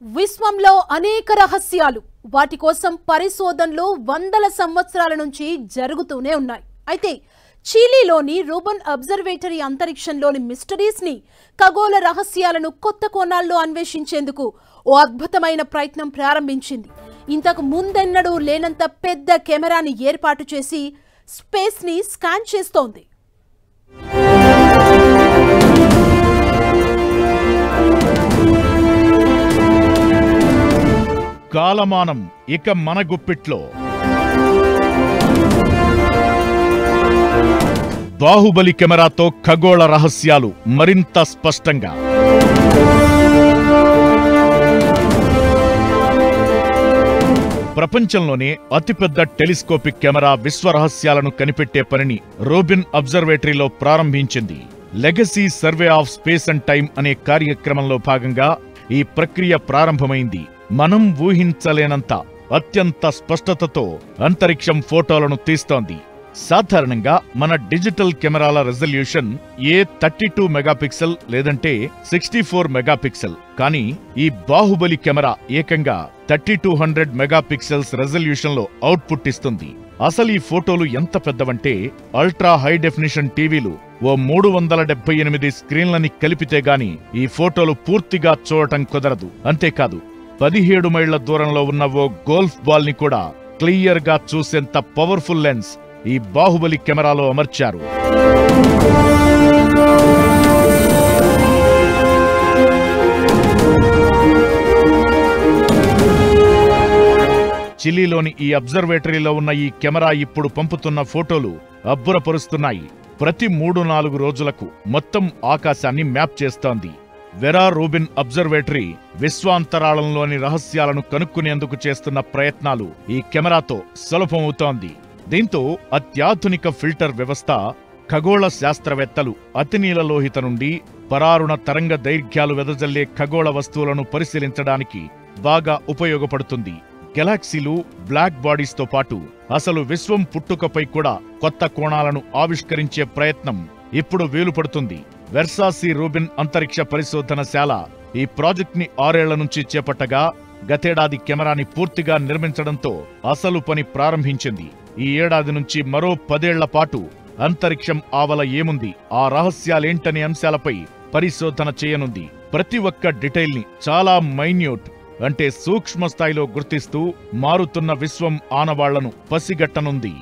విశ్వంలో అనేక రహస్యాలు వాటి కోసం పరిశోధనలు వందల సంవత్సరాల నుంచి జరుగుతూనే ఉన్నాయి. అయితే చిలీలోని రూబెన్ అబ్జర్వేటరీ అంతరిక్షంలోని మిస్టరీస్ ని ఖగోళ రహస్యాలను కొత్త కోణాల్లో అన్వేషించేందుకు ఓ అద్భుతమైన ప్రయత్నం ప్రారంభించింది. ఇంతకు ముందెన్నడూ లేనంత పెద్ద కెమెరాని ఏర్పాటు చేసి స్పేస్ ని స్కాన్ చేస్తోంది. కాలమానం ఇక మన గుప్పిట్లో. బాహుబలి కెమెరాతో ఖగోళ రహస్యాలు మరింత స్పష్టంగా. ప్రపంచంలోనే అతిపెద్ద టెలిస్కోపిక్ కెమెరా విశ్వ రహస్యాలను కనిపెట్టే పనిని రూబెన్ అబ్జర్వేటరీలో ప్రారంభించింది. Legacy survey of space and time అనే కార్యక్రమంలో భాగంగా ఈ ప్రక్రియ ప్రారంభమైంది. మనం ఊహించలేనంత అత్యంత స్పష్టతతో అంతరిక్షం ఫోటోలను తీస్తోంది. సాధారణంగా మన డిజిటల్ కెమెరాల రెజల్యూషన్ 32 మెగాపిక్సెల్ లేదంటే 64 మెగాపిక్సెల్. కానీ ఈ బాహుబలి కెమెరా ఏకంగా 3200 మెగాపిక్సెల్స్ రెజల్యూషన్ లో అవుట్పుట్ ఇస్తుంది. అసలు ఈ ఫోటోలు ఎంత పెద్దవంటే అల్ట్రా హై డెఫినిషన్ టీవీలు ఓ 378 స్క్రీన్లని కలిపితే గాని ఈ ఫోటోలు పూర్తిగా చూడటం కుదరదు. అంతేకాదు 17 మైళ్ల దూరంలో ఉన్న ఓ గోల్ఫ్ బాల్ ని కూడా క్లియర్ గా చూసేంత పవర్ఫుల్ లెన్స్ ఈ బాహుబలి కెమెరాలో అమర్చారు. చిలీలోని ఈ అబ్జర్వేటరీలో ఉన్న ఈ కెమెరా ఇప్పుడు పంపుతున్న ఫోటోలు అబ్బురపరుస్తున్నాయి. ప్రతి 3-4 రోజులకు మొత్తం ఆకాశాన్ని మ్యాప్ చేస్తోంది. వెరా రూబెన్ అబ్జర్వేటరీ విశ్వాంతరాళంలోని రహస్యాలను కనుక్కునేందుకు చేస్తున్న ప్రయత్నాలు ఈ కెమెరాతో సులభమవుతోంది. దీంతో అత్యాధునిక ఫిల్టర్ వ్యవస్థ ఖగోళ శాస్త్రవేత్తలు అతినీలలోహిత నుండి పరారుణ తరంగ దైర్ఘ్యాలు వెదజల్లే ఖగోళ వస్తువులను పరిశీలించడానికి బాగా ఉపయోగపడుతుంది. గెలాక్సీలు, బ్లాక్ బాడీస్తో పాటు అసలు విశ్వం పుట్టుకపై కూడా కొత్త కోణాలను ఆవిష్కరించే ప్రయత్నం ఇప్పుడు వీలుపడుతుంది. వెర్సాసి రూబెన్ అంతరిక్ష పరిశోధనశాల ఈ ప్రాజెక్ట్ ని 6 ఏళ్ల నుంచి చేపట్టగా గతేడాది కెమెరాని పూర్తిగా నిర్మించడంతో అసలు పని ప్రారంభించింది. ఈ ఏడాది నుంచి మరో 10 ఏళ్ల పాటు అంతరిక్షం ఆవల ఏముంది, ఆ రహస్యాలేంటనే అంశాలపై పరిశోధన చేయనుంది. ప్రతి ఒక్క డీటెయిల్ ని చాలా మైన్యూట్ అంటే సూక్ష్మ స్థాయిలో గుర్తిస్తూ మారుతున్న విశ్వం ఆనవాళ్లను పసిగట్టనుంది.